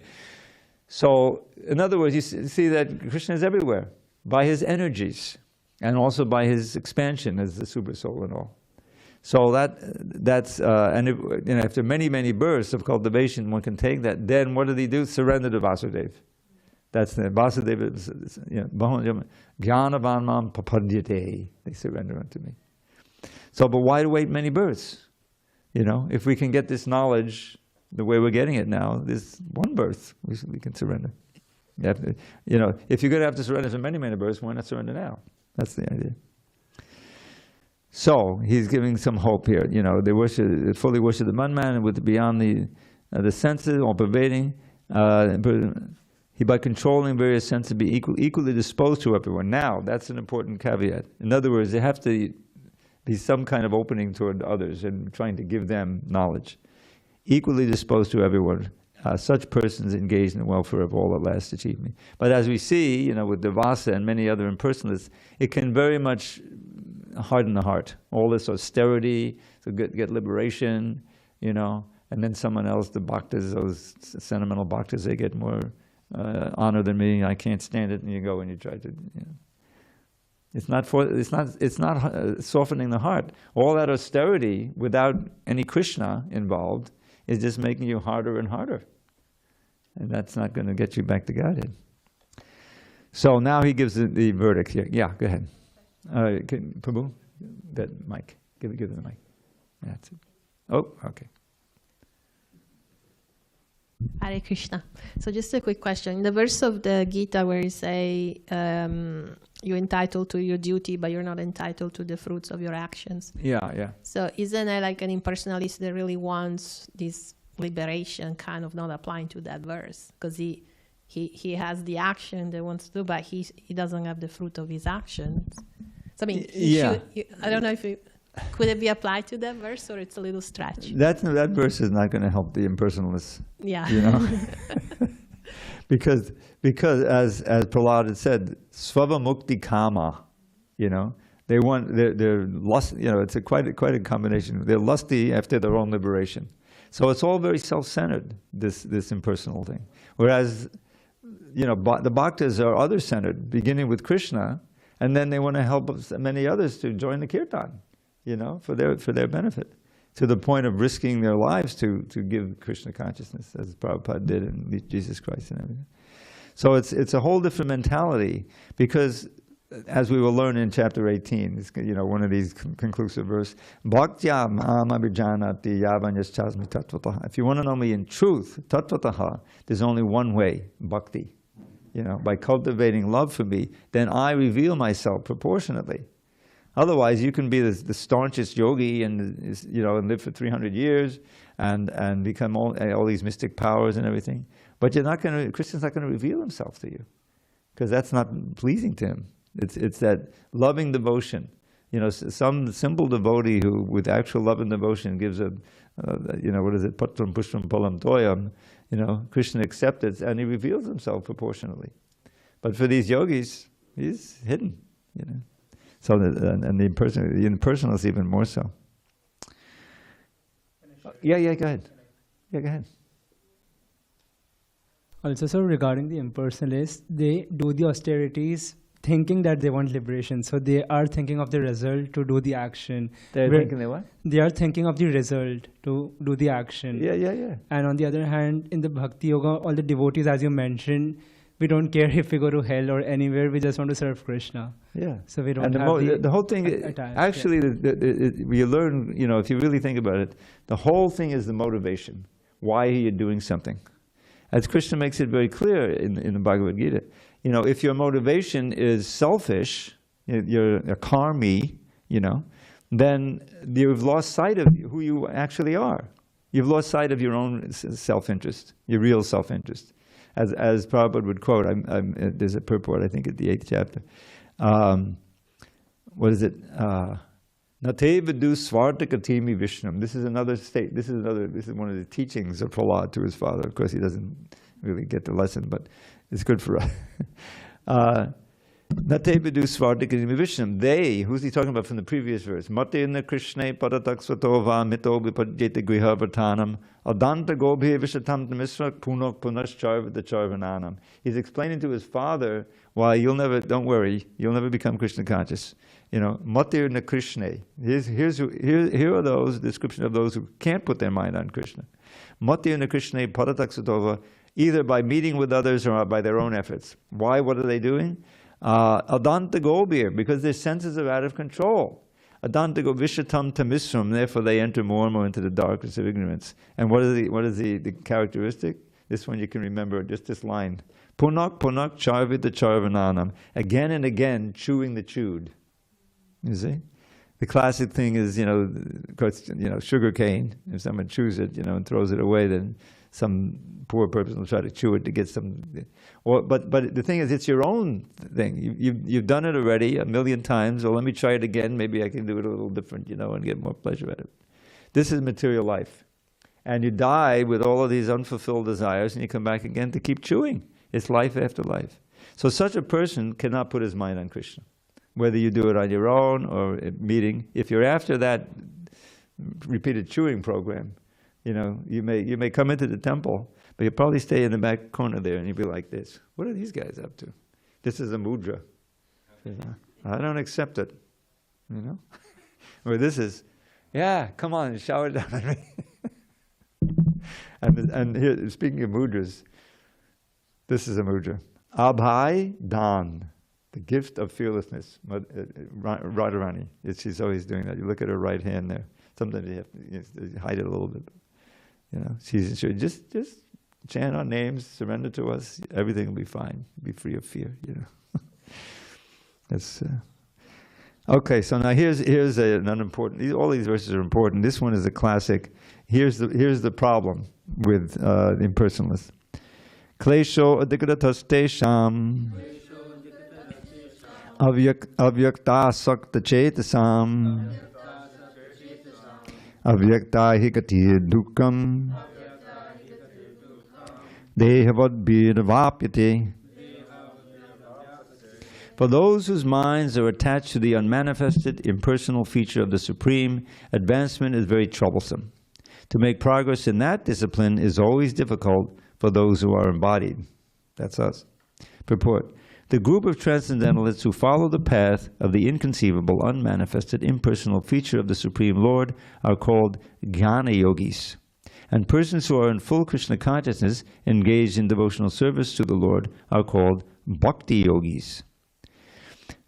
So, in other words, you see that Krishna is everywhere by his energies and also by his expansion as the super soul and all. So that's after many, many births of cultivation, one can take that. Then what did he do? Surrender to Vasudeva. That's the Vasudeva. Gyanavanmam papadyate. They surrender unto me. So, but why wait many births? If we can get this knowledge the way we're getting it now, this one birth, we can surrender. If you're going to have to surrender to many, many births, why not surrender now? That's the idea. So he's giving some hope here. They fully worship the man with beyond the senses, all pervading. He, by controlling various senses, be equally disposed to everyone. Now, that's an important caveat. In other words, there have to be some kind of opening toward others and trying to give them knowledge. Equally disposed to everyone. Such persons engaged in the welfare of all at last achieve me. But as we see, with Devasa and many other impersonalists, it can very much harden the heart. All this austerity, to get liberation, and then someone else, the bhaktas, those sentimental bhaktas, they get more honor than me. I can't stand it, and you go and you try to. It's not softening the heart. All that austerity without any Krishna involved is just making you harder and harder. And that's not going to get you back to Godhead. So now he gives the verdict here. Yeah, go ahead. Prabhu, that mic. Give it the mic. That's it. Oh, okay. Hare Krishna. So just a quick question. In the verse of the Gita where you say you're entitled to your duty, but you're not entitled to the fruits of your actions. Yeah, yeah. So isn't it like an impersonalist that really wants this liberation kind of not applying to that verse? Because he has the action that wants to do, but he doesn't have the fruit of his actions. So I mean, I don't know if could it be applied to that verse, or it's a little stretch? That verse is not going to help the impersonalists. Yeah. You know, because as Prahlad had said, svava mukti kama. You know, they're lust. You know, it's quite a combination. They're lusty after their own liberation. So it's all very self-centered. This impersonal thing. Whereas, you know, the bhaktas are other-centered, beginning with Krishna, and then they want to help many others to join the kirtan. You know, for their benefit, to the point of risking their lives to give Krishna consciousness, as Prabhupada did in Jesus Christ and everything. So it's a whole different mentality, because as we will learn in chapter 18, it's, you know, one of these conclusive verses, Bhaktya mam abhijanati yavanyas-chasmi tattvataha. If you want to know me in truth, tattvataha, there's only one way, bhakti. You know, by cultivating love for me, then I reveal myself proportionately. Otherwise, you can be the staunchest yogi and, you know, and live for 300 years and become all these mystic powers and everything. But Krishna's not going to reveal himself to you, because that's not pleasing to him. It's that loving devotion. You know, some simple devotee who, with actual love and devotion, gives you know, what is it? Patram pushram palam toyam. You know, Krishna accepts it and he reveals himself proportionally. But for these yogis, he's hidden. You know. So, and the impersonal is even more so. Yeah, go ahead. Yeah, go ahead. Also, so regarding the impersonalists, they do the austerities thinking that they want liberation. So they are thinking of the result to do the action. They're thinking they what? They are thinking of the result to do the action. Yeah. And on the other hand, in the Bhakti Yoga, all the devotees, as you mentioned, we don't care if we go to hell or anywhere. We just want to serve Krishna. Yeah. So we don't and have the whole thing, actually, you learn, you know, if you really think about it, the whole thing is the motivation. Why are you doing something? As Krishna makes it very clear in the Bhagavad Gita, you know, if your motivation is selfish, you're a karmi, you know, then you've lost sight of who you actually are. You've lost sight of your own self-interest, your real self-interest. As Prabhupada would quote, there's a purport, I think, at the 8th chapter. What is it? Nate vidu svartakatimi vishnam. This is another state. This is one of the teachings of Prahlad to his father. Of course, he doesn't really get the lesson, but it's good for us. Nate vidu svartakatimi vishnam. They, who's he talking about from the previous verse? Matena krishne padatak svatova mito vipajjeta griha vartanam adanta gobhe vishatam misra punok punascharvata charvananam. He's explaining to his father why don't worry, you'll never become Krishna conscious. You know, matir na krishne. Here are those description of those who can't put their mind on Krishna. Matir na krishne padatak svatova, either by meeting with others or by their own efforts. Why? What are they doing? Adanta gobir, because their senses are out of control. Adanta go vishatam tamisram, therefore they enter more and more into the darkness of ignorance. And what is the characteristic? This one you can remember, just this line. Punak charvita charvananam. Again and again, chewing the chewed. You see? The classic thing is, you know, sugar cane. If someone chews it, you know, and throws it away, then some poor person will try to chew it to get some. But the thing is, it's your own thing. You've done it already 1,000,000 times. Well, let me try it again. Maybe I can do it a little different, you know, and get more pleasure out of it. This is material life, and you die with all of these unfulfilled desires, and you come back again to keep chewing. It's life after life. So such a person cannot put his mind on Krishna, whether you do it on your own or at meeting. If you're after that repeated chewing program, you know, you may come into the temple, but you'll probably stay in the back corner there and you'll be like this. What are these guys up to? This is a mudra. I don't accept it, you know? Or this is, yeah, come on, shower down on me. and here, speaking of mudras, this is a mudra. Abhay Dan, the gift of fearlessness. Radharani, she's always doing that. You look at her right hand there. Sometimes you have to hide it a little bit. You know, she's just chant our names, surrender to us, everything will be fine. Be free of fear, you know. That's okay. So now here's an unimportant. All these verses are important. This one is a classic. Here's the problem with impersonalists. Klesho adhikratastesham avyakta sakta chetasam avyakta hikati dukkam Dehavad birvapyate. For those whose minds are attached to the unmanifested, impersonal feature of the Supreme, advancement is very troublesome. To make progress in that discipline is always difficult for those who are embodied. That's us. Purport. The group of transcendentalists who follow the path of the inconceivable, unmanifested, impersonal feature of the Supreme Lord are called Jnana Yogis. And persons who are in full Krishna consciousness, engaged in devotional service to the Lord, are called Bhakti Yogis.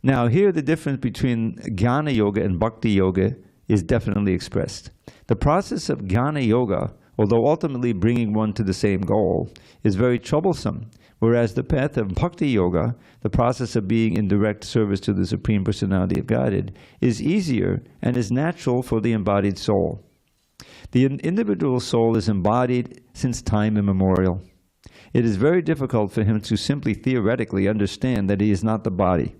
Now here the difference between Jnana Yoga and Bhakti Yoga is definitely expressed. The process of Jnana Yoga, although ultimately bringing one to the same goal, is very troublesome, whereas the path of Bhakti Yoga, the process of being in direct service to the Supreme Personality of Godhead, is easier and is natural for the embodied soul. The individual soul is embodied since time immemorial. It is very difficult for him to simply theoretically understand that he is not the body.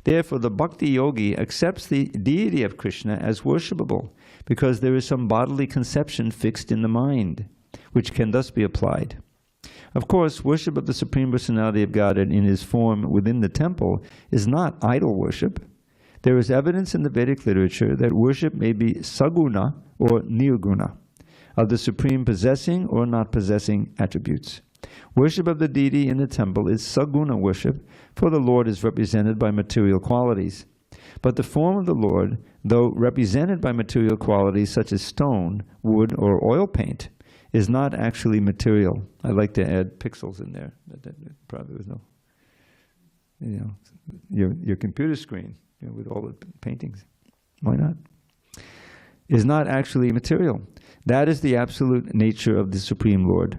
Therefore, the Bhakti Yogi accepts the deity of Krishna as worshipable, because there is some bodily conception fixed in the mind, which can thus be applied. Of course, worship of the Supreme Personality of Godhead in his form within the temple is not idol worship. There is evidence in the Vedic literature that worship may be saguna or nirguna, of the Supreme possessing or not possessing attributes. Worship of the deity in the temple is saguna worship, for the Lord is represented by material qualities. But the form of the Lord, though represented by material qualities such as stone, wood, or oil paint, is not actually material. I like to add pixels in there. That probably was no, your computer screen, with all the paintings. Why not? Is not actually material. That is the absolute nature of the Supreme Lord.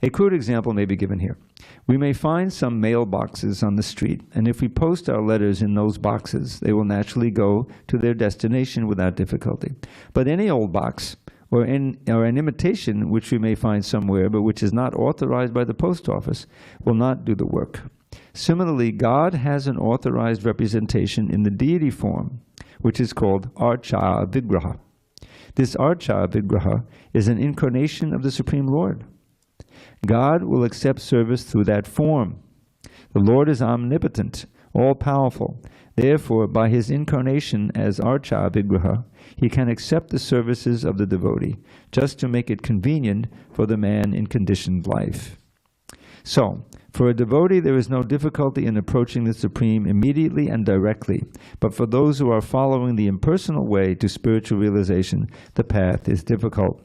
A crude example may be given here. We may find some mailboxes on the street, and if we post our letters in those boxes, they will naturally go to their destination without difficulty. But any old box, or an imitation which we may find somewhere, but which is not authorized by the post office, will not do the work. Similarly, God has an authorized representation in the deity form, which is called Archa Vigraha. This Archa Vigraha is an incarnation of the Supreme Lord. God will accept service through that form. The Lord is omnipotent, all-powerful. Therefore, by his incarnation as Archa Vigraha, he can accept the services of the devotee, just to make it convenient for the man in conditioned life. So, for a devotee, there is no difficulty in approaching the Supreme immediately and directly. But for those who are following the impersonal way to spiritual realization, the path is difficult.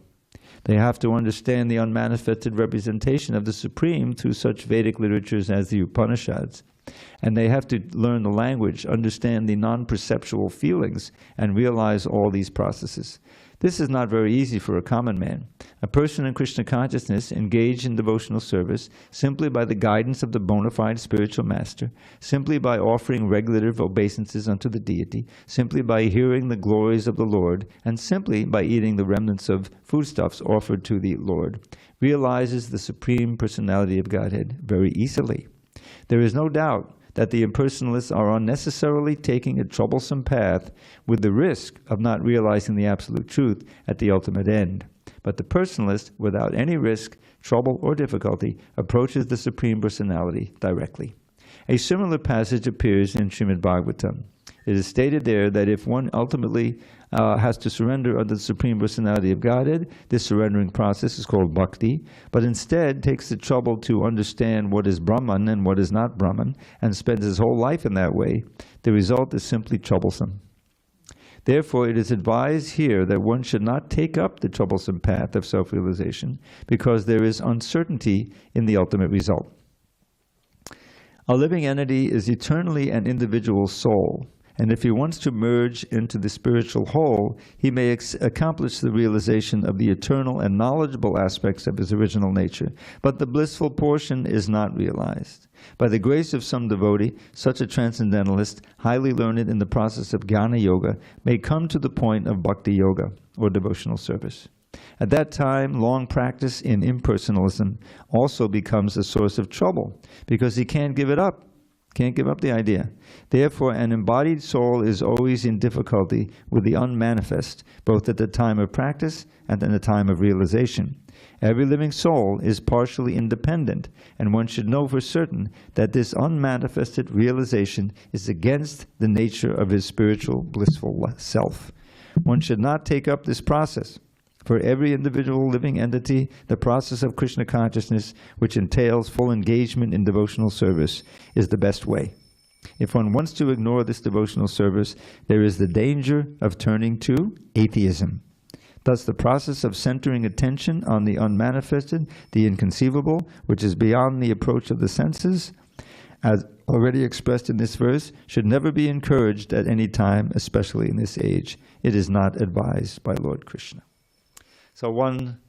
They have to understand the unmanifested representation of the Supreme through such Vedic literatures as the Upanishads. And they have to learn the language, understand the non-perceptual feelings, and realize all these processes. This is not very easy for a common man. A person in Krishna consciousness, engaged in devotional service, simply by the guidance of the bona fide spiritual master, simply by offering regulative obeisances unto the deity, simply by hearing the glories of the Lord, and simply by eating the remnants of foodstuffs offered to the Lord, realizes the Supreme Personality of Godhead very easily. There is no doubt that the impersonalists are unnecessarily taking a troublesome path with the risk of not realizing the absolute truth at the ultimate end. But the personalist, without any risk, trouble, or difficulty, approaches the Supreme Personality directly. A similar passage appears in Srimad Bhagavatam. It is stated there that if one ultimately has to surrender under the Supreme Personality of Godhead, this surrendering process is called bhakti, but instead takes the trouble to understand what is Brahman and what is not Brahman, and spends his whole life in that way, the result is simply troublesome. Therefore, it is advised here that one should not take up the troublesome path of self-realization, because there is uncertainty in the ultimate result. A living entity is eternally an individual soul, And if he wants to merge into the spiritual whole, he may accomplish the realization of the eternal and knowledgeable aspects of his original nature. But the blissful portion is not realized. By the grace of some devotee, such a transcendentalist, highly learned in the process of Jnana Yoga, may come to the point of Bhakti Yoga, or devotional service. At that time, long practice in impersonalism also becomes a source of trouble, because he can't give it up. Can't give up the idea. Therefore, an embodied soul is always in difficulty with the unmanifest, both at the time of practice and in the time of realization. Every living soul is partially independent, and one should know for certain that this unmanifested realization is against the nature of his spiritual blissful self. One should not take up this process. For every individual living entity, the process of Krishna consciousness, which entails full engagement in devotional service, is the best way. If one wants to ignore this devotional service, there is the danger of turning to atheism. Thus, the process of centering attention on the unmanifested, the inconceivable, which is beyond the approach of the senses, as already expressed in this verse, should never be encouraged at any time, especially in this age. It is not advised by Lord Krishna. So one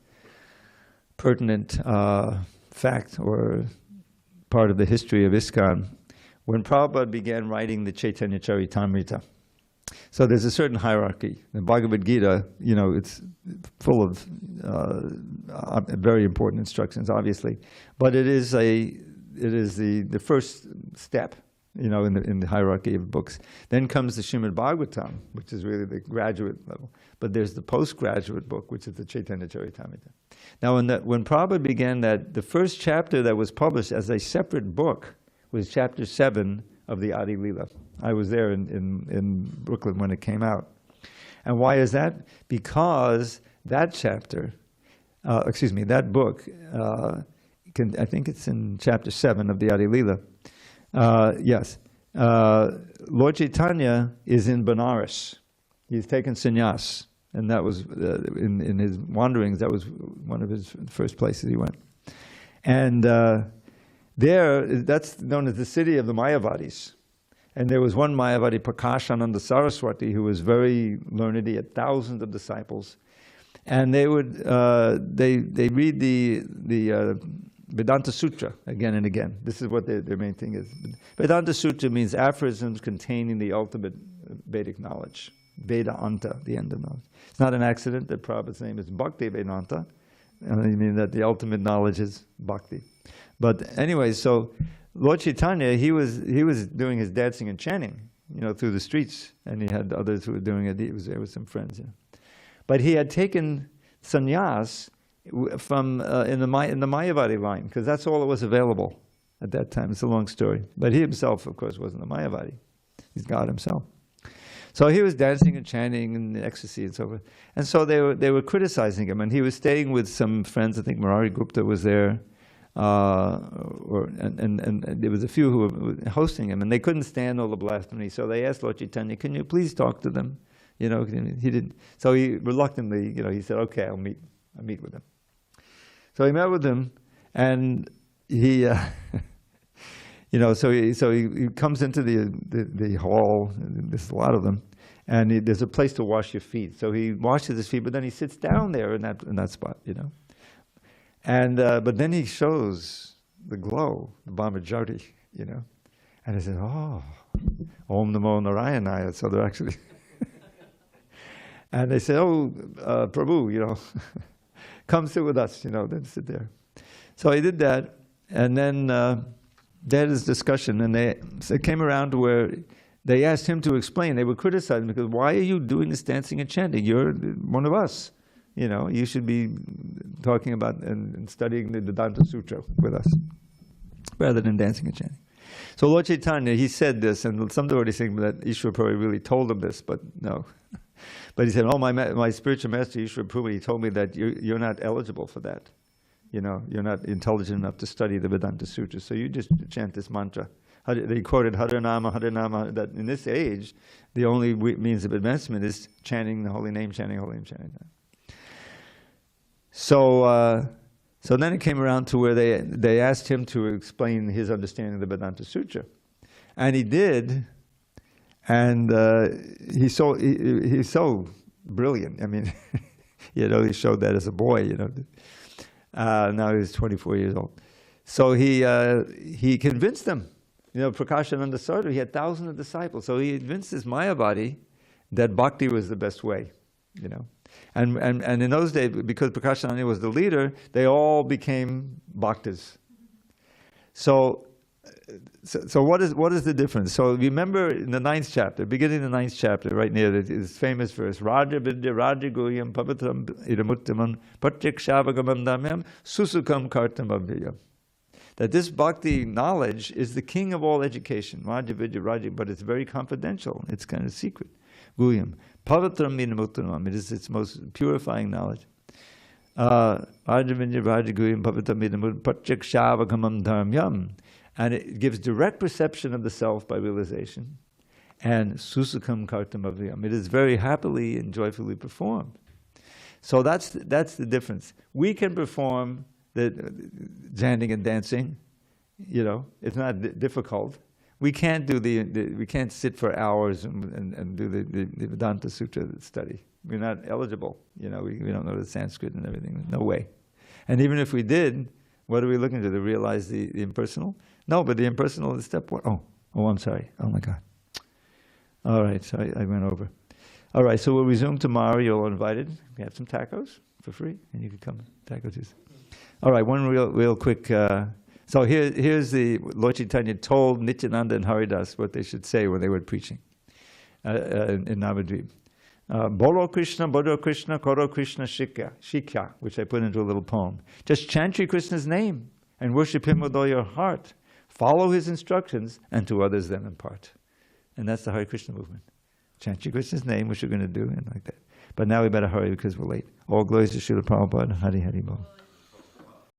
pertinent fact or part of the history of ISKCON, when Prabhupada began writing the Chaitanya Charitamrita, so there's a certain hierarchy. The Bhagavad Gita, you know, it's full of very important instructions, obviously, but it is the first step, you know, in the hierarchy of books. Then comes the Srimad Bhagavatam, which is really the graduate level. But there's the postgraduate book, which is the Chaitanya Charitamrita. Now, when Prabhupada began that, the first chapter that was published as a separate book was chapter 7 of the Adi Lila. I was there in Brooklyn when it came out. And why is that? Because that chapter, that book, I think it's in chapter 7 of the Adi Lila. Yes. Lord Chaitanya is in Benares. He's taken sannyas, and that was in his wanderings. That was one of his first places he went. And there, that's known as the city of the Mayavadis. And there was one Mayavadi, Prakashananda Saraswati, who was very learned. He had thousands of disciples, and they would they read the Vedanta Sutra again and again. This is what their main thing is. Vedanta Sutra means aphorisms containing the ultimate Vedic knowledge. Vedanta, the end of knowledge. It's not an accident that Prabhupada's name is Bhakti Vedanta. I mean that the ultimate knowledge is Bhakti. But anyway, so Lord Chaitanya, he was doing his dancing and chanting, you know, through the streets, and he had others who were doing it. He was there with some friends, you know. But he had taken sannyas from in the Mayavadi line, because that's all that was available at that time. It's a long story. But he himself, of course, wasn't a Mayavadi. He's God himself. So he was dancing and chanting and ecstasy and so forth. And so they were criticizing him. And he was staying with some friends. I think Murari Gupta was there. And there was a few who were hosting him. And they couldn't stand all the blasphemy. So they asked Lord Chaitanya, can you please talk to them? You know, he didn't. So he reluctantly, you know, he said, okay, I'll meet with him. So he met with him, and he, you know, so he comes into the hall. There's a lot of them, and there's a place to wash your feet. So he washes his feet, but then he sits down there in that spot, you know. And but then he shows the glow, the Brahmajyoti, you know, and he says, "Oh, Om Namo Narayanaya." So they're actually, and they say, "Oh, Prabhu, you know." Come sit with us, you know, then sit there. So he did that, and then they had this discussion, and they came around to where they asked him to explain. They were criticizing him because, why are you doing this dancing and chanting? You're one of us. You know, you should be talking about and studying the Vedanta Sutra with us, rather than dancing and chanting. So Lord Chaitanya, he said this, and some devotees think that Ishvara Prabhu really told him this, but no. But he said, "Oh, my spiritual master Ishvara Prabhu, he told me that you're not eligible for that. You know, you're not intelligent enough to study the Vedanta Sutra. So you just chant this mantra." They quoted Harinama, Harinama. That in this age, the only means of advancement is chanting the holy name, chanting holy name, chanting that. So then it came around to where they asked him to explain his understanding of the Vedanta Sutra, and he did. And he's so brilliant. I mean, he had only showed that as a boy, you know. Now he's 24 years old. So he convinced them. You know, Prakashananda Sarda, he had thousands of disciples. So he convinced his Mayavadi that bhakti was the best way, you know. And in those days, because Prakashananda was the leader, they all became bhaktas. So what is the difference? So remember in the 9th chapter, beginning of the 9th chapter, right near this famous verse, Raja Vidya Raja Guyam Pavitram Idamuttamam Pratyek Shavagamam Damyam Susukam Kartam Abhyayam. That this bhakti knowledge is the king of all education, Raja Vidya Raja, but it's very confidential. It's kind of secret. Guyam Pavitram Idamuttamam. It is its most purifying knowledge. Raja Vidya Raja Guyam Pavitram Idamuttamam Pratyek Shavagamam Dharmyam. And it gives direct perception of the self by realization. And susukam kartam avyam. It is very happily and joyfully performed. So that's the difference. We can perform the chanting and dancing. You know, it's not difficult. We can't do we can't sit for hours and do the Vedanta Sutra study. We're not eligible. You know, we don't know the Sanskrit and everything. No way. And even if we did, what are we looking to realize the impersonal? No, but the impersonal is step one. Oh, I'm sorry. Oh my God. All right, so I went over. All right, so we'll resume tomorrow. You're all invited. We have some tacos for free, and you can come taco Tuesday. All right, one real quick. So here's the Lord Chaitanya told Nityananda and Haridas what they should say when they were preaching in Navadvip. Bolo Krishna, Bodo Krishna, Koro Krishna Shikya, which I put into a little poem. Just chant Shri Krishna's name and worship him with all your heart. Follow his instructions and to others then impart. And that's the Hare Krishna movement. Chant Shri Krishna's name, which we're going to do, and like that. But now we better hurry because we're late. All glories to Srila Prabhupada. Hari Hari Bol.